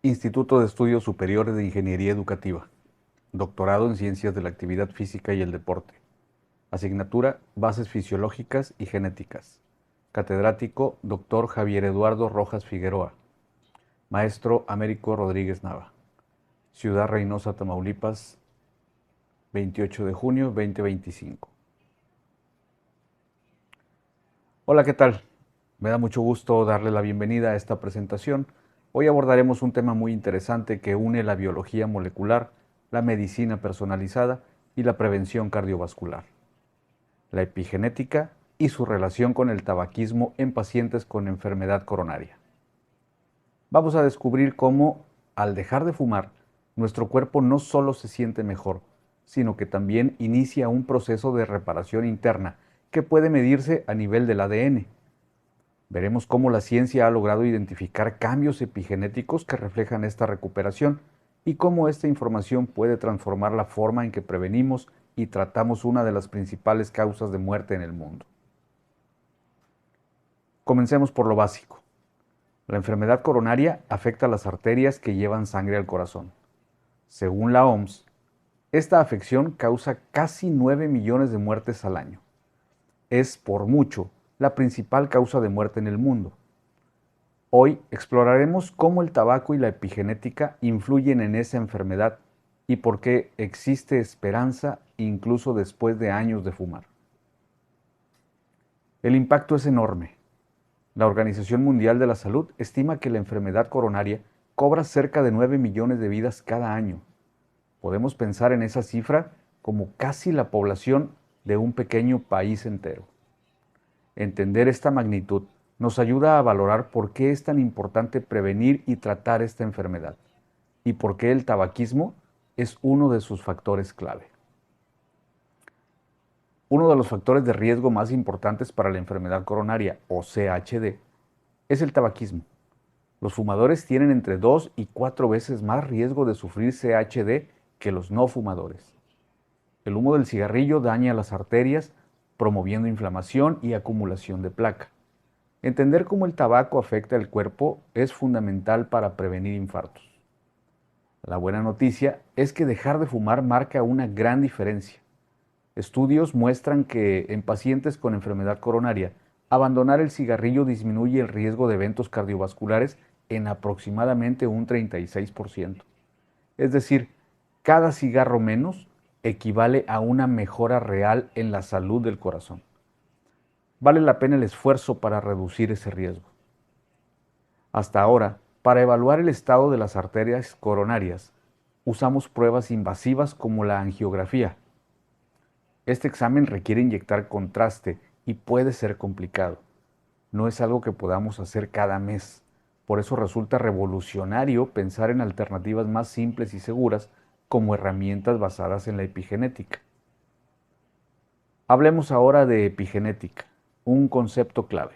Instituto de Estudios Superiores de Ingeniería Educativa. Doctorado en Ciencias de la Actividad Física y el Deporte. Asignatura Bases Fisiológicas y Genéticas. Catedrático Dr. Javier Eduardo Rojas Figueroa. Maestro Américo Rodríguez Nava. Ciudad Reynosa, Tamaulipas, 28 de junio 2025. Hola, ¿qué tal? Me da mucho gusto darle la bienvenida a esta presentación. Hoy abordaremos un tema muy interesante que une la biología molecular, la medicina personalizada y la prevención cardiovascular. La epigenética y su relación con el tabaquismo en pacientes con enfermedad coronaria. Vamos a descubrir cómo, al dejar de fumar, nuestro cuerpo no solo se siente mejor, sino que también inicia un proceso de reparación interna que puede medirse a nivel del ADN. Veremos cómo la ciencia ha logrado identificar cambios epigenéticos que reflejan esta recuperación y cómo esta información puede transformar la forma en que prevenimos y tratamos una de las principales causas de muerte en el mundo. Comencemos por lo básico. La enfermedad coronaria afecta las arterias que llevan sangre al corazón. Según la OMS, esta afección causa casi 9 millones de muertes al año. Es, por mucho, la principal causa de muerte en el mundo. Hoy exploraremos cómo el tabaco y la epigenética influyen en esa enfermedad y por qué existe esperanza incluso después de años de fumar. El impacto es enorme. La Organización Mundial de la Salud estima que la enfermedad coronaria cobra cerca de 9 millones de vidas cada año. Podemos pensar en esa cifra como casi la población de un pequeño país entero. Entender esta magnitud nos ayuda a valorar por qué es tan importante prevenir y tratar esta enfermedad y por qué el tabaquismo es uno de sus factores clave. Uno de los factores de riesgo más importantes para la enfermedad coronaria, o CHD, es el tabaquismo. Los fumadores tienen entre 2 y 4 veces más riesgo de sufrir CHD que los no fumadores. El humo del cigarrillo daña las arterias, promoviendo inflamación y acumulación de placa. Entender cómo el tabaco afecta el cuerpo es fundamental para prevenir infartos. La buena noticia es que dejar de fumar marca una gran diferencia. Estudios muestran que en pacientes con enfermedad coronaria, abandonar el cigarrillo disminuye el riesgo de eventos cardiovasculares en aproximadamente un 36%. Es decir, cada cigarro menos equivale a una mejora real en la salud del corazón. Vale la pena el esfuerzo para reducir ese riesgo. Hasta ahora, para evaluar el estado de las arterias coronarias, usamos pruebas invasivas como la angiografía. Este examen requiere inyectar contraste y puede ser complicado. No es algo que podamos hacer cada mes. Por eso resulta revolucionario pensar en alternativas más simples y seguras como herramientas basadas en la epigenética. Hablemos ahora de epigenética, un concepto clave.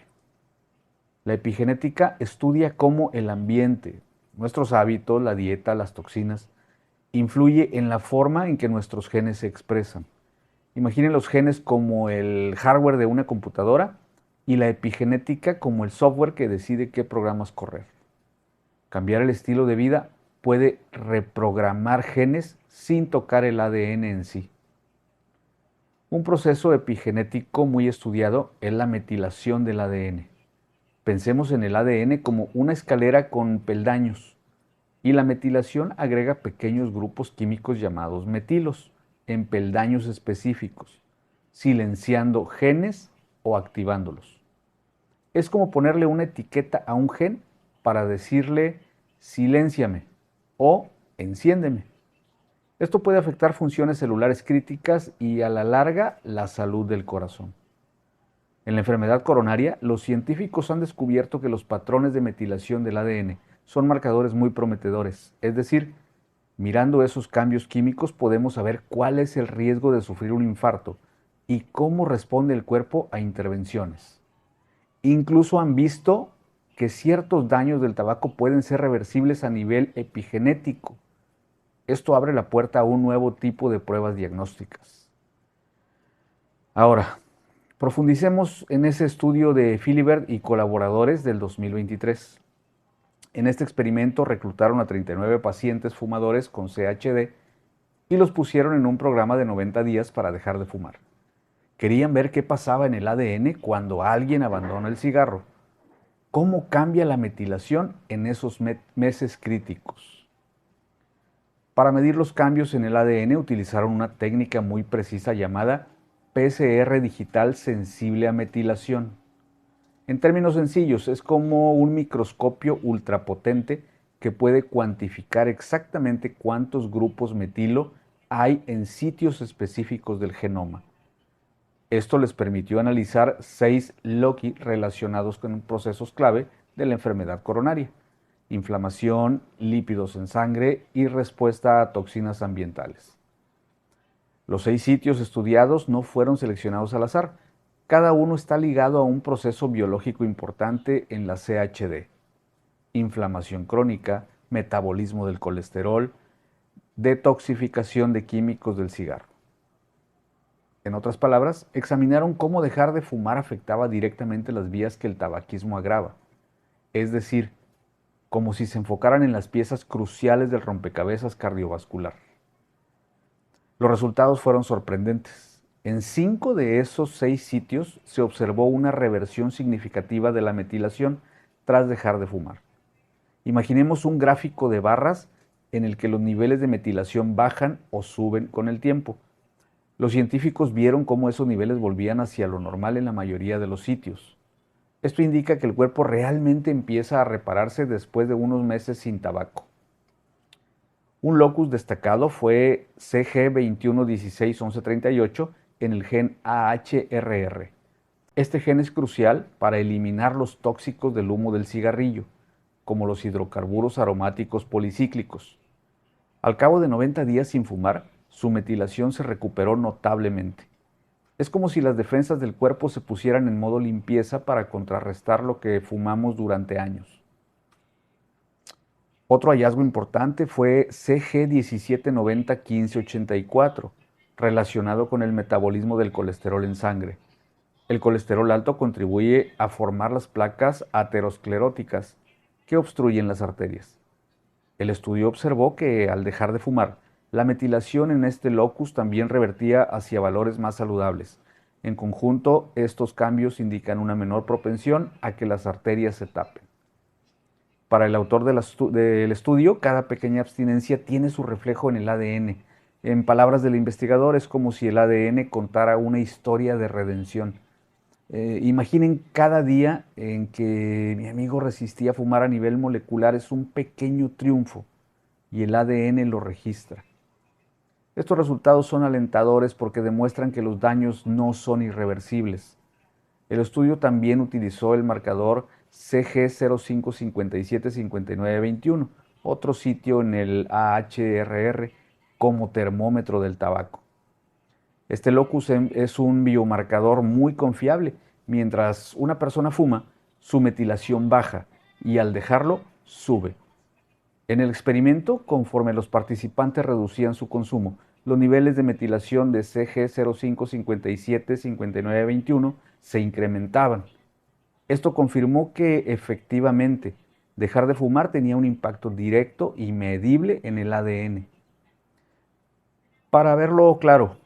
La epigenética estudia cómo el ambiente, nuestros hábitos, la dieta, las toxinas, influye en la forma en que nuestros genes se expresan. Imaginen los genes como el hardware de una computadora y la epigenética como el software que decide qué programas correr. Cambiar el estilo de vida puede reprogramar genes sin tocar el ADN en sí. Un proceso epigenético muy estudiado es la metilación del ADN. Pensemos en el ADN como una escalera con peldaños y la metilación agrega pequeños grupos químicos llamados metilos en peldaños específicos, silenciando genes o activándolos. Es como ponerle una etiqueta a un gen para decirle silénciame o enciéndeme. Esto puede afectar funciones celulares críticas y a la larga la salud del corazón. En la enfermedad coronaria, los científicos han descubierto que los patrones de metilación del ADN son marcadores muy prometedores, es decir, mirando esos cambios químicos podemos saber cuál es el riesgo de sufrir un infarto y cómo responde el cuerpo a intervenciones. Incluso han visto que ciertos daños del tabaco pueden ser reversibles a nivel epigenético. Esto abre la puerta a un nuevo tipo de pruebas diagnósticas. Ahora, profundicemos en ese estudio de Philibert y colaboradores del 2023. En este experimento reclutaron a 39 pacientes fumadores con CHD y los pusieron en un programa de 90 días para dejar de fumar. Querían ver qué pasaba en el ADN cuando alguien abandona el cigarro. ¿Cómo cambia la metilación en esos meses críticos? Para medir los cambios en el ADN utilizaron una técnica muy precisa llamada PCR digital sensible a metilación. En términos sencillos, es como un microscopio ultrapotente que puede cuantificar exactamente cuántos grupos metilo hay en sitios específicos del genoma. Esto les permitió analizar 6 loci relacionados con procesos clave de la enfermedad coronaria: inflamación, lípidos en sangre y respuesta a toxinas ambientales. Los 6 sitios estudiados no fueron seleccionados al azar. Cada uno está ligado a un proceso biológico importante en la CHD: inflamación crónica, metabolismo del colesterol, detoxificación de químicos del cigarro. En otras palabras, examinaron cómo dejar de fumar afectaba directamente las vías que el tabaquismo agrava, es decir, como si se enfocaran en las piezas cruciales del rompecabezas cardiovascular. Los resultados fueron sorprendentes. En 5 de esos 6 sitios se observó una reversión significativa de la metilación tras dejar de fumar. Imaginemos un gráfico de barras en el que los niveles de metilación bajan o suben con el tiempo. Los científicos vieron cómo esos niveles volvían hacia lo normal en la mayoría de los sitios. Esto indica que el cuerpo realmente empieza a repararse después de unos meses sin tabaco. Un locus destacado fue CG21161138 en el gen AHRR. Este gen es crucial para eliminar los tóxicos del humo del cigarrillo, como los hidrocarburos aromáticos policíclicos. Al cabo de 90 días sin fumar, su metilación se recuperó notablemente. Es como si las defensas del cuerpo se pusieran en modo limpieza para contrarrestar lo que fumamos durante años. Otro hallazgo importante fue CG17901584, relacionado con el metabolismo del colesterol en sangre. El colesterol alto contribuye a formar las placas ateroscleróticas que obstruyen las arterias. El estudio observó que al dejar de fumar, la metilación en este locus también revertía hacia valores más saludables. En conjunto, estos cambios indican una menor propensión a que las arterias se tapen. Para el autor del estudio, cada pequeña abstinencia tiene su reflejo en el ADN. En palabras del investigador, es como si el ADN contara una historia de redención. Imaginen cada día en que mi amigo resistía a fumar a nivel molecular, es un pequeño triunfo y el ADN lo registra. Estos resultados son alentadores porque demuestran que los daños no son irreversibles. El estudio también utilizó el marcador CG05575921, otro sitio en el AHRR, como termómetro del tabaco. Este locus es un biomarcador muy confiable. Mientras una persona fuma, su metilación baja y al dejarlo, sube. En el experimento, conforme los participantes reducían su consumo, los niveles de metilación de CG05575921 se incrementaban. Esto confirmó que efectivamente dejar de fumar tenía un impacto directo y medible en el ADN. Para verlo claro,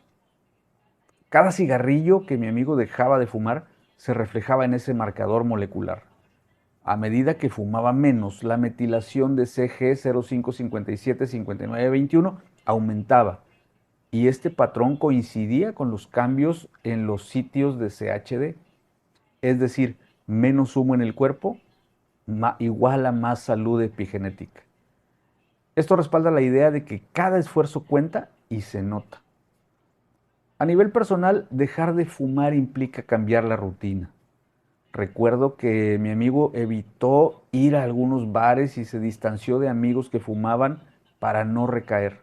cada cigarrillo que mi amigo dejaba de fumar se reflejaba en ese marcador molecular. A medida que fumaba menos, la metilación de CG05575921 aumentaba y este patrón coincidía con los cambios en los sitios de CHD. Es decir, menos humo en el cuerpo igual a más salud epigenética. Esto respalda la idea de que cada esfuerzo cuenta y se nota. A nivel personal, dejar de fumar implica cambiar la rutina. Recuerdo que mi amigo evitó ir a algunos bares y se distanció de amigos que fumaban para no recaer.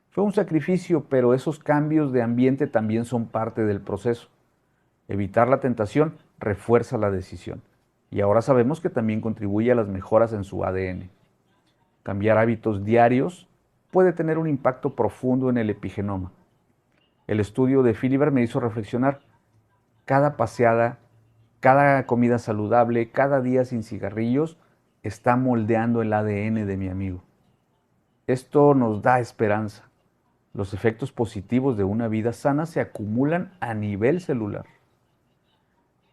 Fue un sacrificio, pero esos cambios de ambiente también son parte del proceso. Evitar la tentación refuerza la decisión y ahora sabemos que también contribuye a las mejoras en su ADN. Cambiar hábitos diarios puede tener un impacto profundo en el epigenoma. El estudio de Philibert me hizo reflexionar. Cada paseada, cada comida saludable, cada día sin cigarrillos está moldeando el ADN de mi amigo. Esto nos da esperanza. Los efectos positivos de una vida sana se acumulan a nivel celular.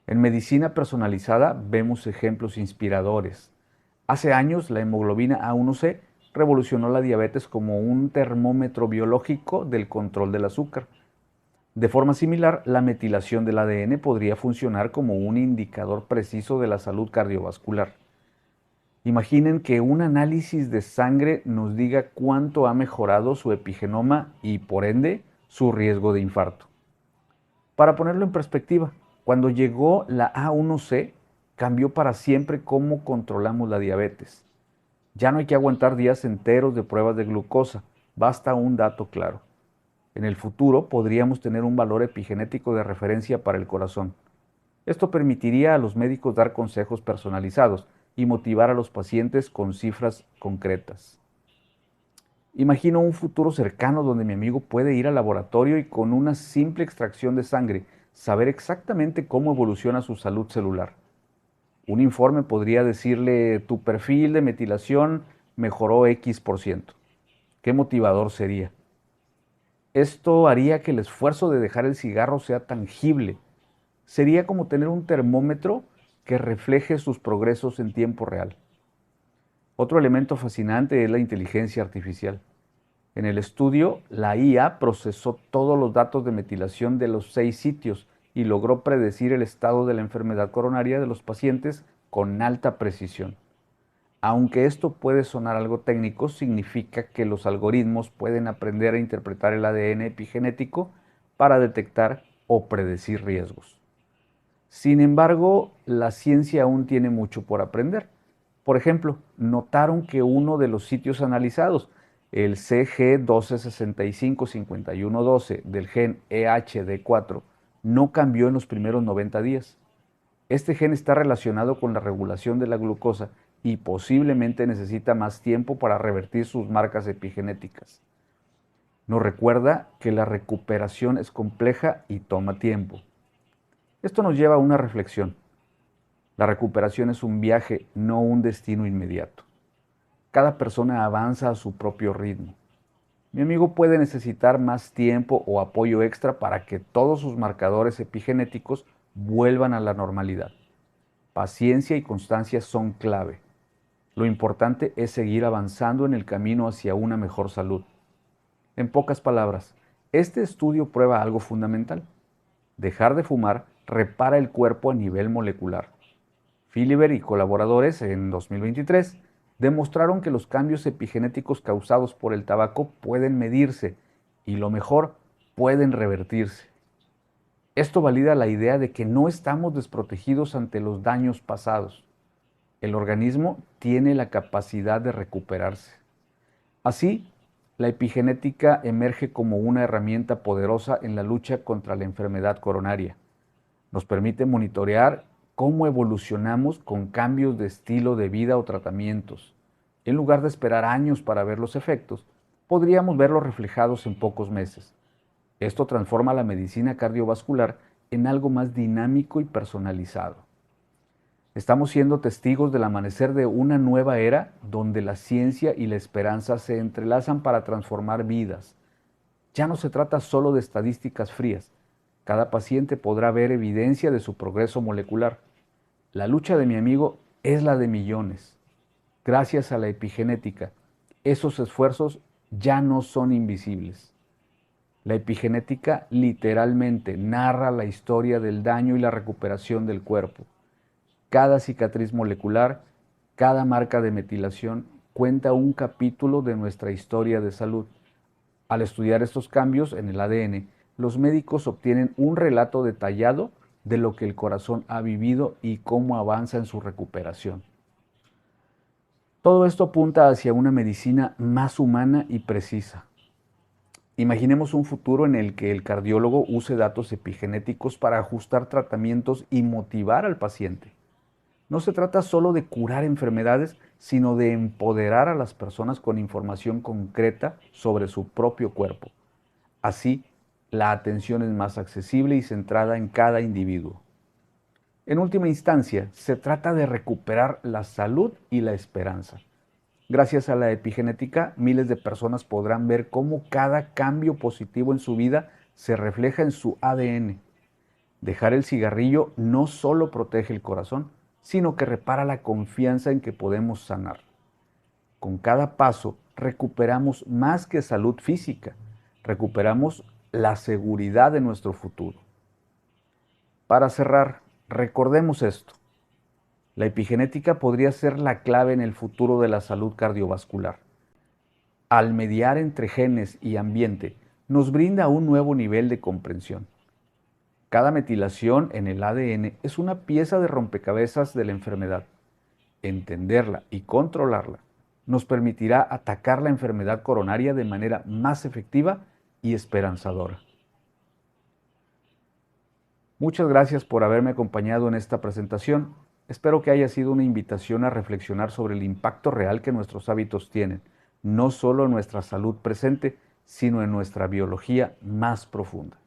En medicina personalizada vemos ejemplos inspiradores. Hace años la hemoglobina A1C revolucionó la diabetes como un termómetro biológico del control del azúcar. De forma similar, la metilación del ADN podría funcionar como un indicador preciso de la salud cardiovascular. Imaginen que un análisis de sangre nos diga cuánto ha mejorado su epigenoma y, por ende, su riesgo de infarto. Para ponerlo en perspectiva, cuando llegó la A1C, cambió para siempre cómo controlamos la diabetes. Ya no hay que aguantar días enteros de pruebas de glucosa, basta un dato claro. En el futuro podríamos tener un valor epigenético de referencia para el corazón. Esto permitiría a los médicos dar consejos personalizados y motivar a los pacientes con cifras concretas. Imagino un futuro cercano donde mi amigo puede ir al laboratorio y con una simple extracción de sangre saber exactamente cómo evoluciona su salud celular. Un informe podría decirle: tu perfil de metilación mejoró X%. ¿Qué motivador sería? Esto haría que el esfuerzo de dejar el cigarro sea tangible. Sería como tener un termómetro que refleje sus progresos en tiempo real. Otro elemento fascinante es la inteligencia artificial. En el estudio, la IA procesó todos los datos de metilación de los 6 sitios y logró predecir el estado de la enfermedad coronaria de los pacientes con alta precisión. Aunque esto puede sonar algo técnico, significa que los algoritmos pueden aprender a interpretar el ADN epigenético para detectar o predecir riesgos. Sin embargo, la ciencia aún tiene mucho por aprender. Por ejemplo, notaron que uno de los sitios analizados, el CG12655112 del gen EHD4, no cambió en los primeros 90 días. Este gen está relacionado con la regulación de la glucosa y posiblemente necesita más tiempo para revertir sus marcas epigenéticas. Nos recuerda que la recuperación es compleja y toma tiempo. Esto nos lleva a una reflexión. La recuperación es un viaje, no un destino inmediato. Cada persona avanza a su propio ritmo. Mi amigo puede necesitar más tiempo o apoyo extra para que todos sus marcadores epigenéticos vuelvan a la normalidad. Paciencia y constancia son clave. Lo importante es seguir avanzando en el camino hacia una mejor salud. En pocas palabras, este estudio prueba algo fundamental. Dejar de fumar repara el cuerpo a nivel molecular. Philibert y colaboradores en 2023 demostraron que los cambios epigenéticos causados por el tabaco pueden medirse y, lo mejor, pueden revertirse. Esto valida la idea de que no estamos desprotegidos ante los daños pasados. El organismo tiene la capacidad de recuperarse. Así, la epigenética emerge como una herramienta poderosa en la lucha contra la enfermedad coronaria. Nos permite monitorear cómo evolucionamos con cambios de estilo de vida o tratamientos. En lugar de esperar años para ver los efectos, podríamos verlos reflejados en pocos meses. Esto transforma la medicina cardiovascular en algo más dinámico y personalizado. Estamos siendo testigos del amanecer de una nueva era donde la ciencia y la esperanza se entrelazan para transformar vidas. Ya no se trata solo de estadísticas frías. Cada paciente podrá ver evidencia de su progreso molecular. La lucha de mi amigo es la de millones. Gracias a la epigenética, esos esfuerzos ya no son invisibles. La epigenética literalmente narra la historia del daño y la recuperación del cuerpo. Cada cicatriz molecular, cada marca de metilación cuenta un capítulo de nuestra historia de salud. Al estudiar estos cambios en el ADN, los médicos obtienen un relato detallado de lo que el corazón ha vivido y cómo avanza en su recuperación. Todo esto apunta hacia una medicina más humana y precisa. Imaginemos un futuro en el que el cardiólogo use datos epigenéticos para ajustar tratamientos y motivar al paciente. No se trata solo de curar enfermedades, sino de empoderar a las personas con información concreta sobre su propio cuerpo. Así, la atención es más accesible y centrada en cada individuo. En última instancia, se trata de recuperar la salud y la esperanza. Gracias a la epigenética, miles de personas podrán ver cómo cada cambio positivo en su vida se refleja en su ADN. Dejar el cigarrillo no solo protege el corazón, sino que repara la confianza en que podemos sanar. Con cada paso recuperamos más que salud física, recuperamos la seguridad de nuestro futuro. Para cerrar, recordemos esto. La epigenética podría ser la clave en el futuro de la salud cardiovascular. Al mediar entre genes y ambiente, nos brinda un nuevo nivel de comprensión. Cada metilación en el ADN es una pieza de rompecabezas de la enfermedad. Entenderla y controlarla nos permitirá atacar la enfermedad coronaria de manera más efectiva y esperanzadora. Muchas gracias por haberme acompañado en esta presentación. Espero que haya sido una invitación a reflexionar sobre el impacto real que nuestros hábitos tienen, no solo en nuestra salud presente, sino en nuestra biología más profunda.